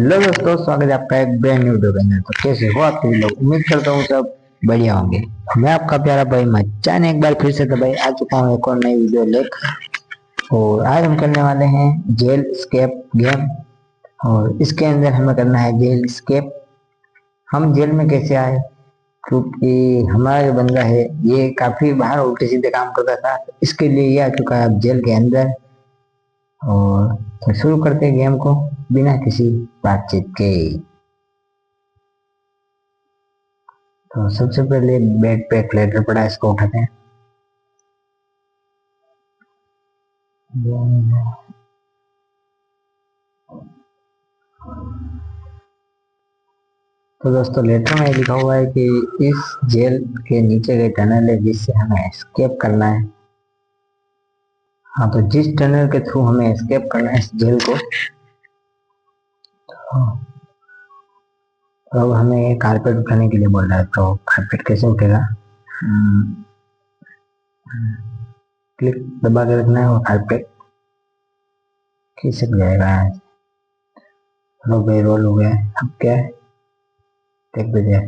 Hello दोस्तों, स्वागत है आपका एक ब्रांड न्यू वीडियो के अंदर। तो कैसे हो आप सभी लोग? उम्मीद करता हूँ सब बढ़िया होंगे। मैं आपका प्यारा भाई मचान एक बार फिर से तो भाई आ चुका हूँ एक और नई वीडियो लेकर। और आज हम करने वाले हैं जेल स्केप गेम। और इसके अंदर हमें करना है जेल स्केप। हम जेल में कैसे आए? क्योंकि हमारा जो बंदा है ये काफी बाहर उल्टे सीधे काम करता था, इसके लिए ये आ चुका है अब जेल के अंदर। और तो शुरू करते हैं गेम को बिना किसी बातचीत के। तो सबसे पहले बेड पे एक लेटर पड़ा है, इसको उठाते हैं। तो दोस्तों लेटर में लिखा हुआ है कि इस जेल के नीचे के टनल है जिससे हमें एस्केप करना है। हाँ, तो जिस टनल के थ्रू हमें एस्केप करना है इस जेल को, तो अब हमें कारपेट उठाने के लिए बोल रहा है। तो कारपेट कैसे उठेगा? क्लिक दबा के रखना है और कारपेट खिसक जाएगा। चलो भाई, रोल हो गया। अब क्या है? देख बजे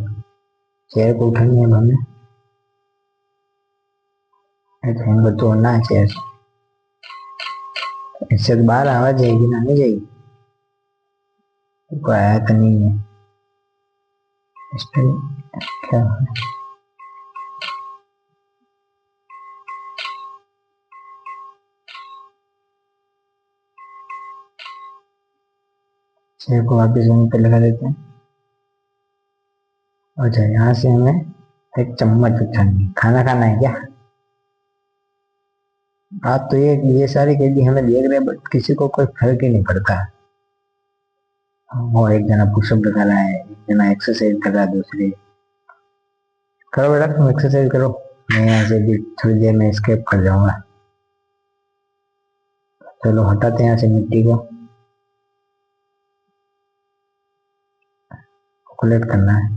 चेयर को उठानी है हमें। हैंगर तोड़ना है चेयर। इससे तो बाहर आवाज जाएगी ना, नहीं जाएगी? कोई आया तो नहीं है इस पे। क्या चेयर को वापस वहीं पे लगा देते हैं। अच्छा, यहाँ से हमें एक चम्मच उठानी है। खाना खाना है क्या? बात तो ये सारी कैदी हमें देख रहे हैं, बट किसी को कोई फर्क ही नहीं पड़ता। वो एक जना पुशअप लगा रहा है, एक जना एक्सरसाइज कर रहा है, दूसरे करो बेटा तुम एक्सरसाइज करो, मैं यहाँ से भी थोड़ी देर में एस्केप कर जाऊंगा। चलो हटाते हैं यहाँ से मिट्टी को कलेक्ट करना है।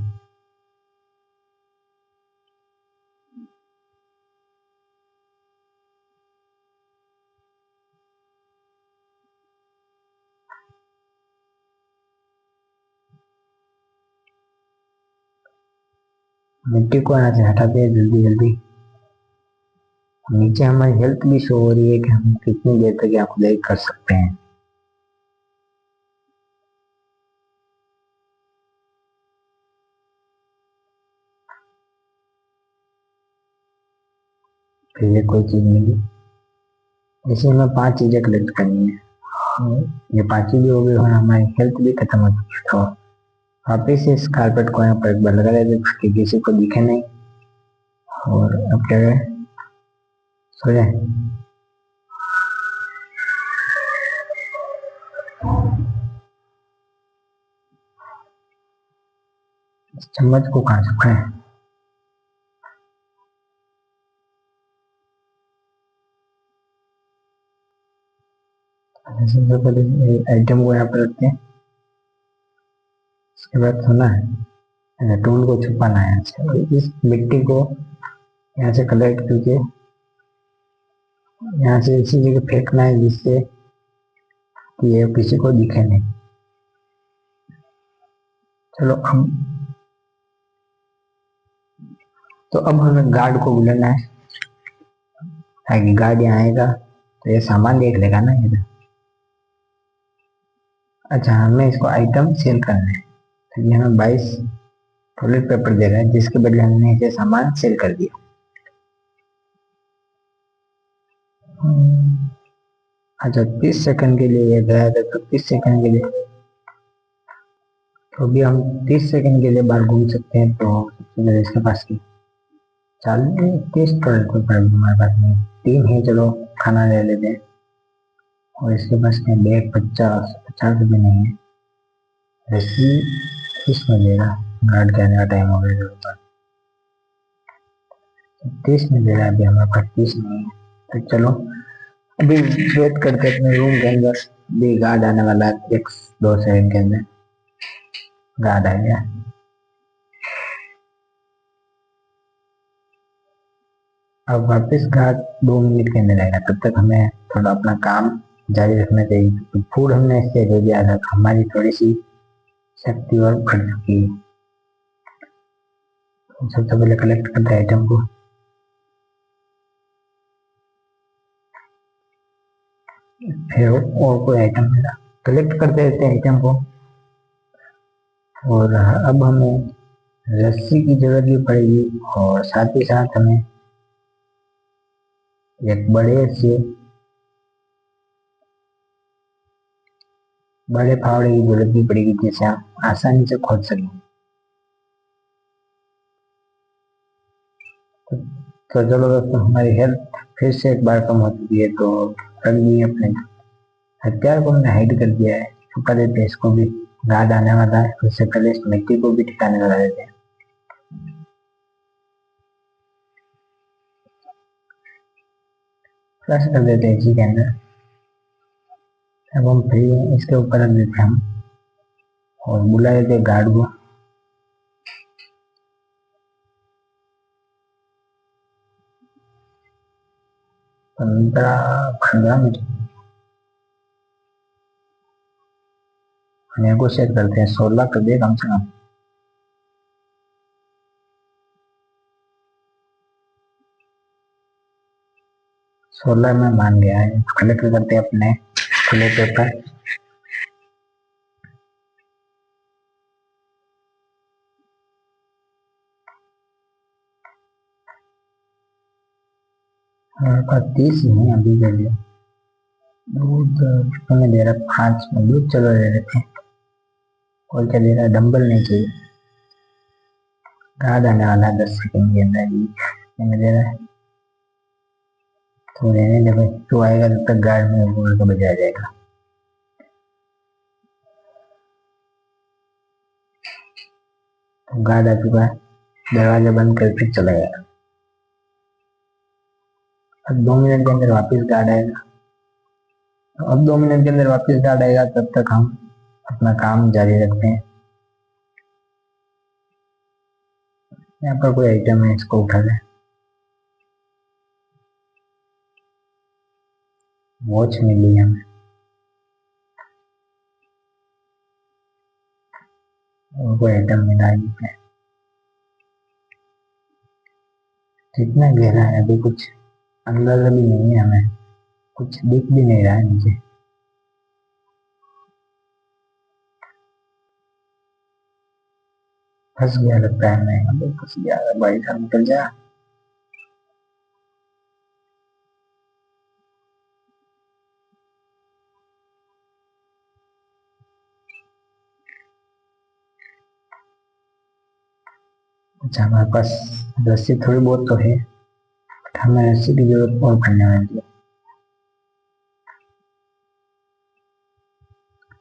मिट्टी को यहाँ से हटाते हैं जल्दी जल्दी। नीचे हमारी हेल्थ भी शो हो रही है कि हम कितनी देर तक यहाँ खुदाई कर सकते हैं। फिर ये कोई चीज मिली, जैसे हमें 5 चीजें कलेक्ट करनी है। ये 5 चीजें हो गई और हमारी हेल्थ भी खत्म हो चुकी है। तो वापिस इस कारपेट को यहाँ पर एक बार लगा देते कि किसी को दिखे नहीं। और अब क्या है, सो जाए। चम्मच को कहाँ चुका है? आइटम को यहाँ पर रखते हैं। इसके बाद सोना है, टूल को छुपाना है। इस मिट्टी को यहाँ से कलेक्ट करके यहाँ से इसी जगह फेंकना है जिससे कि ये किसी को दिखे नहीं। चलो अब हमें गार्ड को बुलाना है ताकि गार्ड यहाँ आएगा तो ये सामान देख लेगा ना इधर। अच्छा, हमें इसको आइटम सेल करना है तो ये हमें 22 टॉयलेट पेपर दे रहा है, जिसके बदले हमने इसे सामान सेल कर दिया। अच्छा, 30 सेकंड के लिए ये गया था, तो 30 सेकंड के लिए तो भी हम 30 सेकंड के लिए बाहर घूम सकते हैं। तो सबसे पहले इसके पास की 30 टॉयलेट पेपर हमारे पास नहीं, 3 है। चलो खाना ले लेते हैं। और इसके पास में बैग 50 रुपये नहीं है। इसमें दे रहा गार्ड के आने का टाइम हो गया, 30 में दे रहा है। अभी हमारे पास 30 नहीं है। तो चलो अभी वेट करते अपने रूम के अंदर। भी गार्ड आने वाला है 1-2 सेकंड के अंदर। गार्ड आ गया। अब वापस गार्ड 2 मिनट के अंदर आएगा। तब तक हमें थोड़ा अपना काम जारी रखना चाहिए। तो फूड हमने इससे ले लिया था, हमारी थोड़ी सी शक्ति और बढ़ चुकी है। तो सबसे पहले कलेक्ट करते हैं आइटम को। फिर और कोई आइटम मिला, कलेक्ट करते रहते हैं आइटम को। और अब हमें रस्सी की जरूरत भी पड़ेगी और साथ ही साथ हमें एक बड़े फावड़े की जरूरत भी पड़ेगी जिसे हम आसानी से खोद सकें। तो चलो दोस्तों, हमारी हेल्थ फिर से एक बार कम हो चुकी है, तो अभी अपने हथियार को हमने हाइड कर दिया है, छुपा देते हैं इसको भी। गार्ड आने वाला है, उससे पहले इस मिट्टी को भी ठिकाने लगा देते हैं। फ्लश कर देते हैं इसी के अंदर। अब हम फ्री हैं, इसके ऊपर रख देते हैं हम और बुला देते हैं गार्ड को। 15 मिनट नेगोशिएट करते हैं। 16 कर दे कम से कम। सोलह में मान गया है। कलेक्ट करते हैं अपने खुले पेपर। हमारे पास 30 ही है अभी के लिए। दूध हमें दे रहा 5 में, दूध चलो दे देते हैं। और क्या दे रहा है, डंबल नहीं चाहिए। गार्ड आने वाला है 10 सेकंड के अंदर ही हमें दे रहा है। तो रहने दे भाई, तू आएगा तब तक गार्ड में बोल के बजा जाएगा। तो गार्ड आ चुका है, दरवाजा बंद कर फिर चला गया। अब 2 मिनट के अंदर वापस गार्ड आएगा। अब 2 मिनट के अंदर वापस गार्ड आएगा, तब तक हम अपना काम जारी रखते हैं। यहाँ पर कोई आइटम है, इसको उठा लें। वॉच मिली हमें और कोई आइटम मिला है। कितना गहरा है, अभी कुछ अंदाजा भी नहीं है हमें, कुछ दिख भी नहीं रहा है नीचे। फंस गया लगता है, मैं अभी फंस गया भाई साहब, निकल जा। अच्छा, हमारे पास रस्सी थोड़ी बहुत तो है, बट हमें रस्सी की जरूरत और पड़ने वाली है।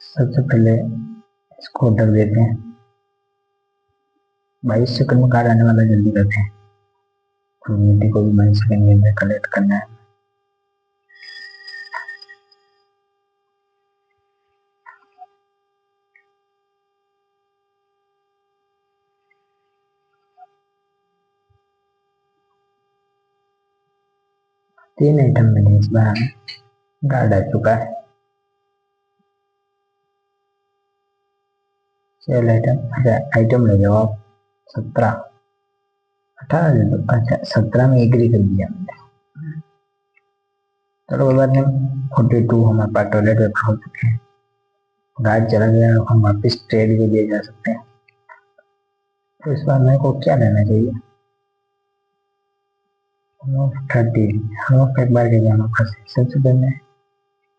सबसे पहले इसको ढक देते हैं। 22 सेकंड में कार आने वाला, जल्दी करते हैं। मिट्टी को भी 22 सेकंड के अंदर कलेक्ट करना है। तीन आइटम मिले इस बार हमें। गार्ड आ चुका है। सेल आइटम, अच्छा आइटम ले जाओ आप। 17 18 दे दो। अच्छा 17 में एग्री कर दिया मैंने। चलो कोई बात नहीं। 42 हमारे पास टॉयलेट पेपर हो चुके हैं। गार्ड चला गया, हम वापस ट्रेड भी दिए जा सकते हैं। तो इस बार मेरे को क्या लेना चाहिए, 30। हम एक बार के लिए हमारे पास सबसे पहले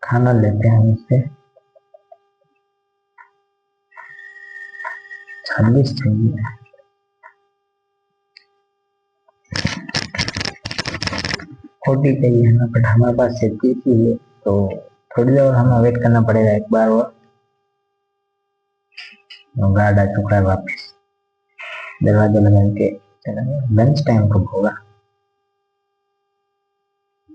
खाना लेते हैं हम इससे। 40 चाहिए। फोर्टी चाहिए हमें, बट हमारे पास 37 ही है, तो थोड़ी देर हमें वेट करना पड़ेगा एक बार और। गार्ड आ चुका है वापस, दरवाजा लगा के चला गया। लंच टाइम कब होगा,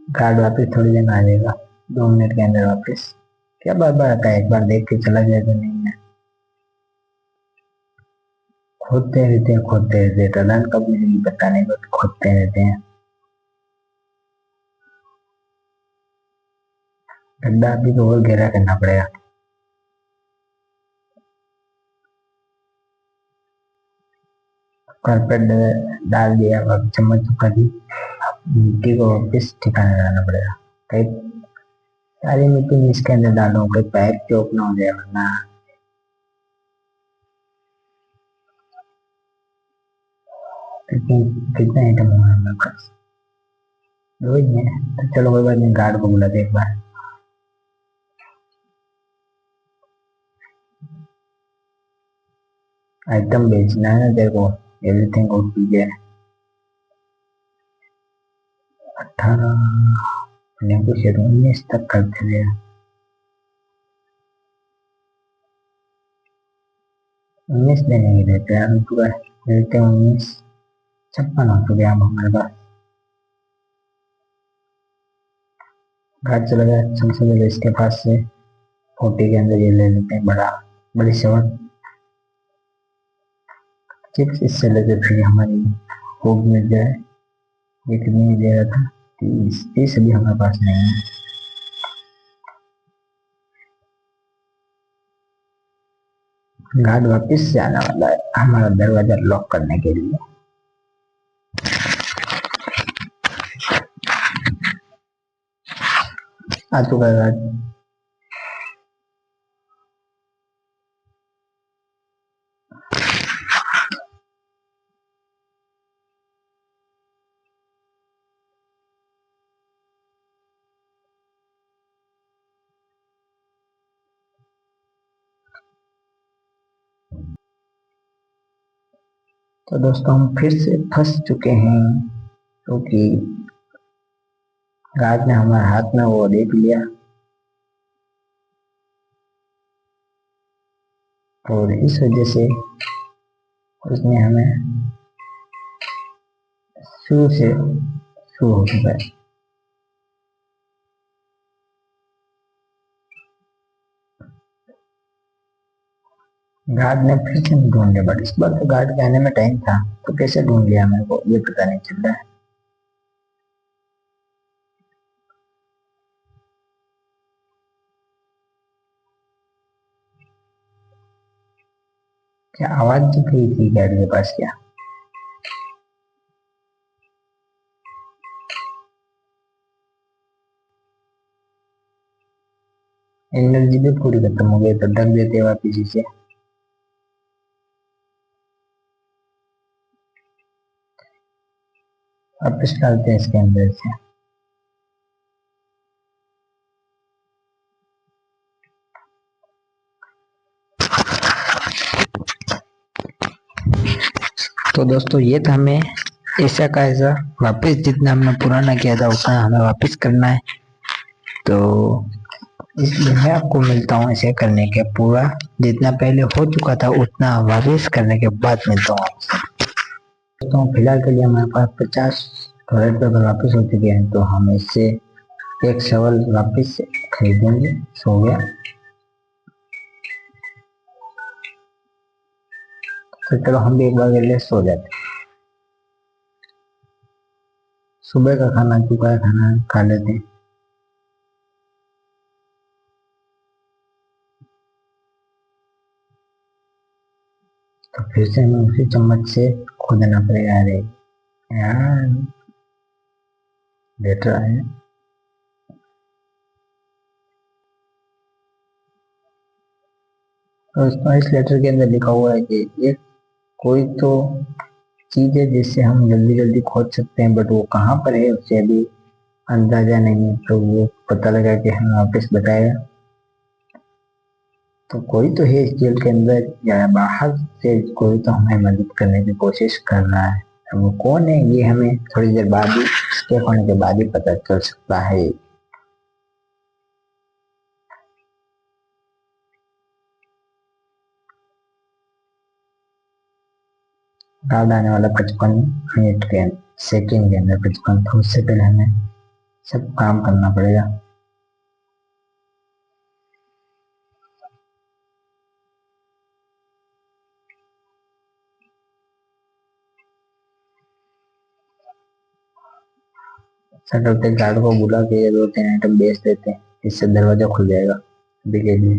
गार्ड वापस थोड़ी देर में आ जाएगा। 2 मिनट के अंदर वापस। क्या बार बार आता है, एक बार देख के चला जाए तो नहीं है। खोदते रहते हैं, खोदते रहते हैं, टलान कब मिलेगी पता नहीं, बस खोदते रहते हैं। गड्ढा अभी तो और गहरा करना पड़ेगा। कारपेट डाल दिया, अब चम्मच चुका दी। मिट्टी को वापिस ठिकाने लगाना पड़ेगा। कई सारी मिट्टी मैं इसके अंदर डालूं, कहीं पैक चौक ना हो जाए, वरना कितने आइटम होंगे हमारे पास, दो ही है। तो चलो कोई बात नहीं, गार्ड को बुलाते एक बार। आइटम बेचना है ना तेरे को, एवरीथिंग को कीजिए। 18 नेगोशिएट 19 तक करते थे, 19 देने के देते यार, पूरा देते 19, 56 हो चुके अब हमारे पास। गार्ड चला गया, सबसे पहले इसके पास से 40 के अंदर ये ले लेते हैं, बड़ी सेवन चिप्स, इससे लेते फिर हमारी भूख मिल जाए। ये कितनी दे रहा था, 30 अभी हमारे पास नहीं है। गार्ड वापिस से आने वाला है हमारा दरवाजा लॉक करने के लिए। आ चुका है गार्ड। तो दोस्तों हम फिर से फंस चुके हैं, क्योंकि गार्ड ने हमारे हाथ में वो देख लिया और इस वजह से उसने हमें शुरू हो चुका है। गार्ड ने फिर से ढूंढ लिया, बट इस बार तो गार्ड के आने में टाइम था, तो कैसे ढूंढ लिया मेरे को ये पता नहीं चल रहा है। क्या आवाज दिख रही थी गार्ड के पास क्या? एनर्जी भी पूरी खत्म हो गई, तो ढक देते वापिस इसे। वापिस डालते हैं इसके अंदर से। तो दोस्तों ये था, हमें ऐसा का ऐसा वापस जितना हमने पुराना किया था उतना हमें वापस करना है। तो इसलिए मैं आपको मिलता हूँ ऐसे करने के, पूरा जितना पहले हो चुका था उतना वापस करने के बाद मिलता हूँ आपसे। दोस्तों फिलहाल के लिए हमारे पास 50 टॉयलेट पेपर वापस हो चुके हैं, तो हम इससे एक शवल वापस खरीदेंगे। सो गया, तो चलो हम भी एक बार के लिए सो जाते हैं। सुबह का खाना चुका है, खाना खा लेते हैं। तो फिर से हमें उसी चम्मच से खोदना पड़ेगा। अरे यार लेटर है, तो इस लेटर के अंदर लिखा हुआ है कि एक कोई तो चीज है जिससे हम जल्दी जल्दी खोज सकते हैं, बट वो कहाँ पर है उसे अभी अंदाजा नहीं है, तो वो पता लगा कि हमें वापस बताएगा। तो कोई तो है इस जेल के अंदर या बाहर से, कोई तो हमें मदद करने की कोशिश कर रहा है। वो कौन है ये हमें थोड़ी देर बाद ही, स्टेप होने के बाद ही पता चल सकता है। कार्ड आने वाला 55 मिनट के सेकंड के अंदर, 55, तो उससे पहले हमें सब काम करना पड़ेगा। करते गार्ड को बुला के ये 2-3 आइटम बेच देते हैं, इससे दरवाजा खुल जाएगा अभी के लिए।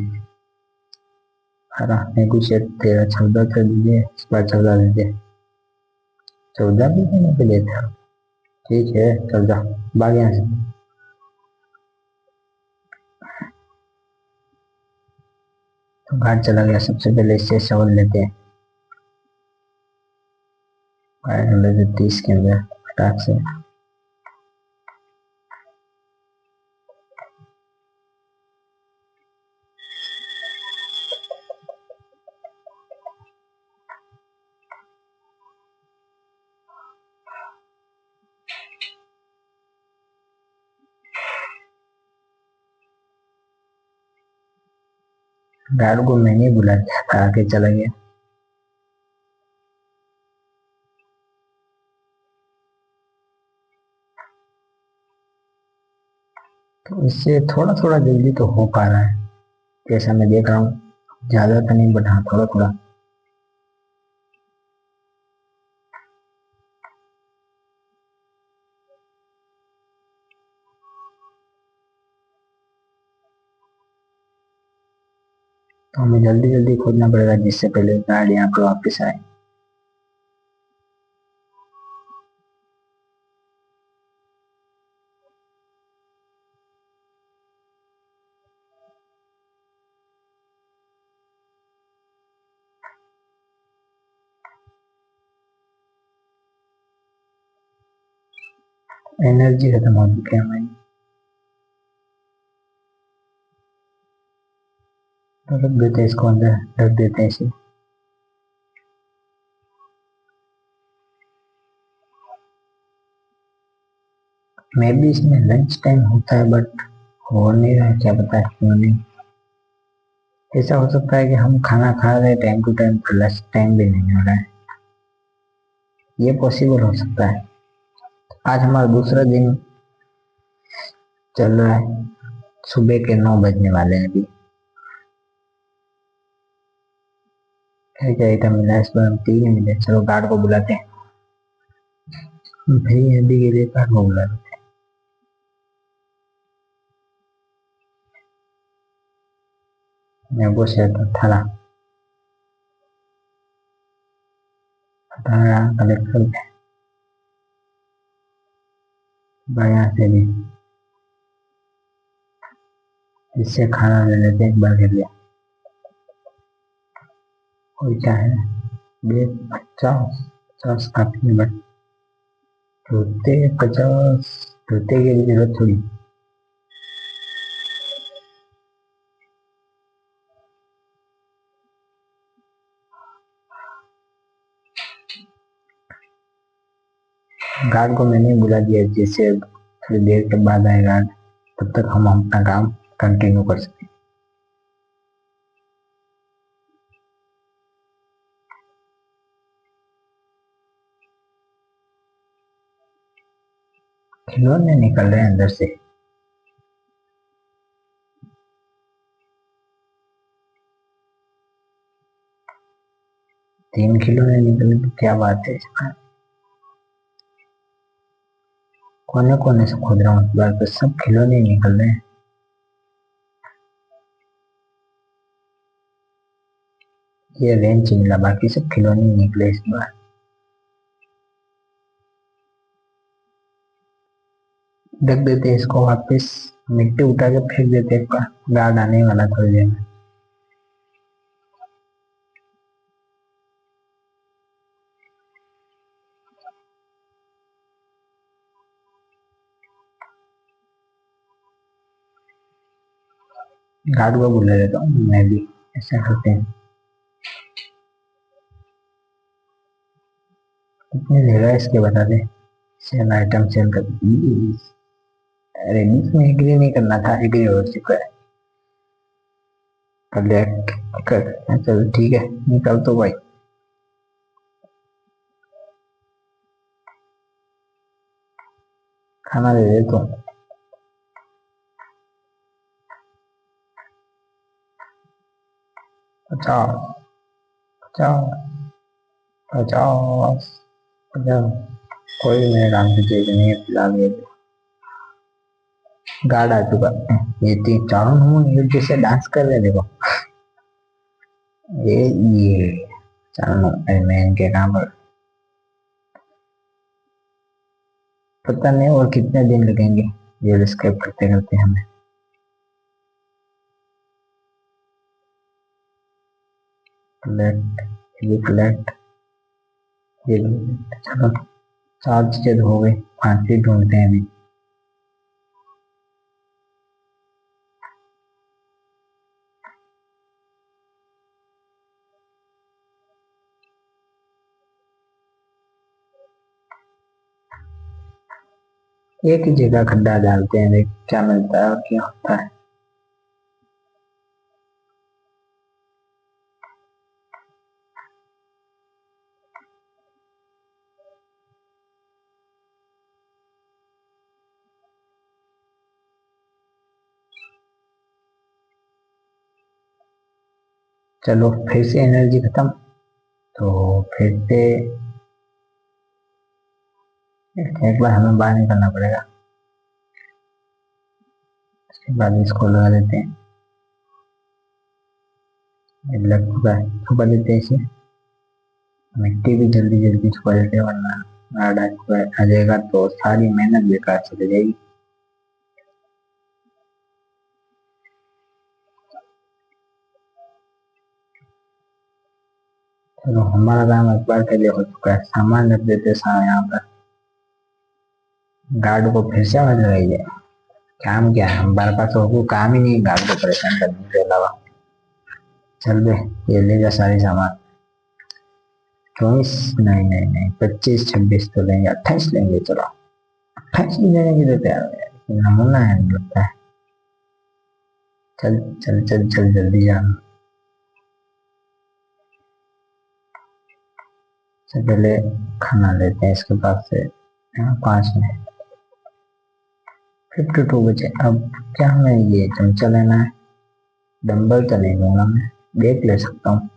18 नेगोशिएट 13 14 कर दीजिए, इस बार 14 दीजिए। 14 भी देने के लिए था। ठीक है चल जा, भाग यहाँ से। तो घाट चला गया। सबसे पहले इससे सवाल लेते हैं। 30 के अंदर फटाक से। गार्ड को मैंने बुलाया था, आगे चला गया। तो इससे थोड़ा थोड़ा जल्दी तो हो पा रहा है, जैसा मैं देख रहा हूँ। ज्यादा तो नहीं बट हाँ थोड़ा थोड़ा। तो हमें जल्दी जल्दी खोदना पड़ेगा जिससे पहले गार्ड यहाँ पे वापस आए। एनर्जी खत्म हो चुकी है हमारी। तो रख देते हैं इसको अंदर, रख देते हैं इसे। मे भी इसमें लंच टाइम होता है बट हो नहीं रहा है, क्या पता है क्यों नहीं। ऐसा हो सकता है कि हम खाना खा रहे time to time, lunch time भी नहीं हो रहा है, ये पॉसिबल हो सकता है। आज हमारा दूसरा दिन चल रहा है, सुबह के 9 बजने वाले हैं अभी। क्या आइटम मिला इस बार? 3 मिले। चलो गार्ड को बुलाते हैं भाई, अभी के लिए गार्ड को बुला रहे। नेगोशिएट 18 कलेक्ट करते हैं। यहाँ से भी इससे खाना ले लेते एक बार के लिए। कोई क्या है 50 काफी है बट जूते 50 जूते की भी जरूरत थोड़ी। गार्ड को मैंने बुला दिया, जैसे थोड़ी देर के बाद आए गार्ड, तब तक हम अपना काम कंटिन्यू कर सकते। खिलौने निकल रहे हैं अंदर से। तीन खिलौने निकले तो क्या बात है। कोने कोने से खोद रहा हूँ इस बार तो सब खिलौने निकल रहे हैं। ये रेंच मिला, बाकी सब खिलौने निकले इस बार। रख देते हैं इसको वापस, मिट्टी उठा के फेंक देते हैं। गार्ड आने वाला थोड़ी देर में। गार्ड को बुला देता हूँ मैं भी, ऐसा करते हैं। कितने लेगा इसके बता दे। सेल आइटम सेल कर। अरे बीच में एग्री नहीं करना था, एग्री हो चुका है। कलेक्ट कर, चल ठीक है निकल तो भाई। खाना दे दे तो। पचास 50 50 50। कोई मेरे काम की चीज नहीं है फिलहाल। ये गार्ड आ चुका है। ये तीन चारों नमूने एक जैसे डांस कर रहे हैं, देखो। ये चारों मैं इनके काम पर। पता नहीं और कितने दिन लगेंगे ये एस्केप करते करते हमें। कलेक्ट, ये कलेक्ट, ये चलो 4 चीजें हो गई, 5वीं ढूंढते हैं अभी। एक ही जगह खड्डा डालते हैं, देख क्या मिलता है और क्या होता है। चलो फिर से एनर्जी खत्म, तो फिर से एक बार हमें बाहर निकलना पड़ेगा। उसके बाद इसको लगा देते हैं, लग चुका है, छुपा देते हैं इसे। मिट्टी भी जल्दी जल्दी छुपा देते हैं, वरना आ जाएगा तो सारी मेहनत बेकार चली जाएगी। चलो हमारा काम एक बार के लिए हो चुका है, सामान रख देते हैं यहाँ पर। गार्ड को फिर से आवाज लगाइए, काम क्या है, हमारे पास और कोई काम ही नहीं गार्ड को परेशान करने के अलावा। चल बे, ये ले जा सारी सामान। 24, नहीं नहीं नहीं, 25 26 तो लेंगे, 28 लेंगे। चलो 28 भी लेने की तो तैयार हो यार, नमूना है लगता है। चल चल चल चल जल्दी जा। सबसे पहले खाना लेते हैं इसके पास से, 5 में 52 बचे। अब क्या हमें ये चमचा लेना है, डंबल तो नहीं लूंगा मैं, बैग ले सकता हूँ।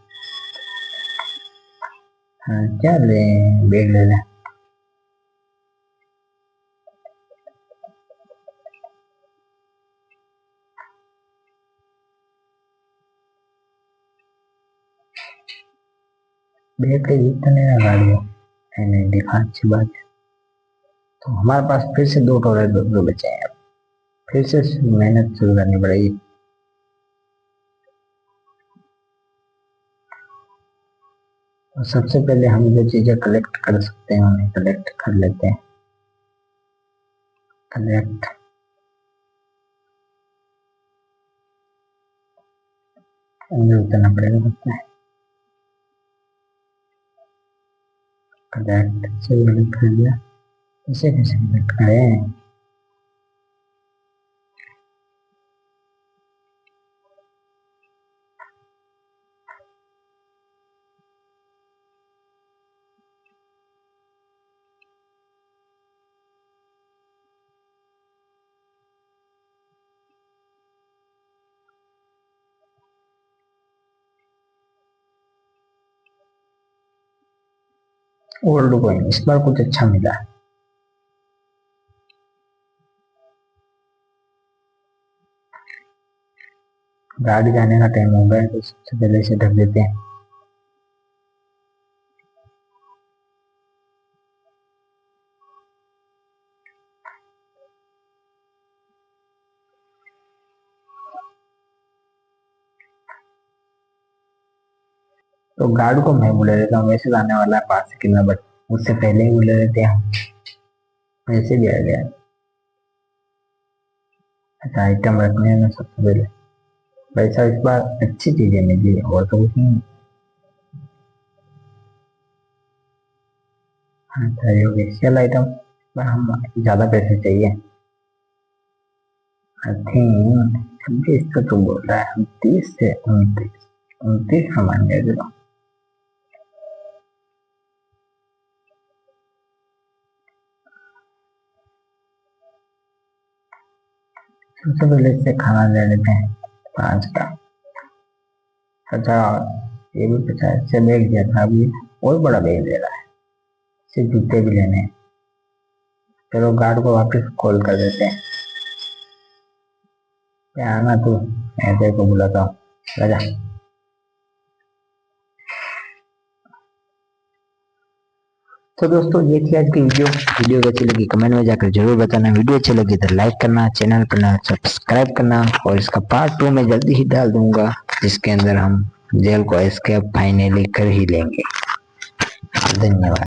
हाँ क्या ले, बैग ले लें। बैग के जितने ना गाड़ी हो, नहीं नहीं दिखा, अच्छी बात है। तो हमारे पास फिर से 2 टोरे दो बचे हैं, फिर से मेहनत शुरू करनी पड़ेगी। तो सबसे पहले हम जो चीजें कलेक्ट कर सकते हैं उन्हें कलेक्ट कर लेते हैं। कलेक्ट, अंदर उतरना पड़ेगा लगता है। कलेक्ट से कलेक्ट कर लिया, इसे कैसे कलेक्ट करें। ओल्ड कॉइन, इस बार कुछ अच्छा मिला है। गाड़ी जाने का टाइम हो गया है, तो सबसे पहले इसे ढक देते हैं। तो गार्ड को मैं बुला देता हूँ, वैसे लाने वाला है पास से कितना, बट उससे पहले ही बुला देते हैं हम, वैसे भी आ गया। अच्छा आइटम रखने हैं ना सबसे पहले, पैसा इस बार अच्छी चीजें मिली और तो कुछ नहीं। हाँ चाहिए फेशियल आइटम, पर हम ज्यादा पैसे चाहिए। आई थिंक 26 तो बोल रहा है, हम 30 से 29 का मान गए। चलो सबसे पहले इससे खाना ले लेते हैं 5 का। अच्छा, ये भी पता है, इससे बैग दिया था, अभी और बड़ा बैग ले रहा है। इससे जूते भी लेने हैं। चलो गार्ड को वापस कॉल कर देते हैं, क्या आना तू, मैं तेरे को बुलाता हूँ, राजा। तो दोस्तों ये थी आज की वीडियो कैसी लगी कमेंट में जाकर जरूर बताना। वीडियो अच्छी लगी तो लाइक करना, चैनल पर ना सब्सक्राइब करना, और इसका पार्ट 2 में जल्दी ही डाल दूंगा, जिसके अंदर हम जेल को एस्केप फाइनली कर ही लेंगे। धन्यवाद।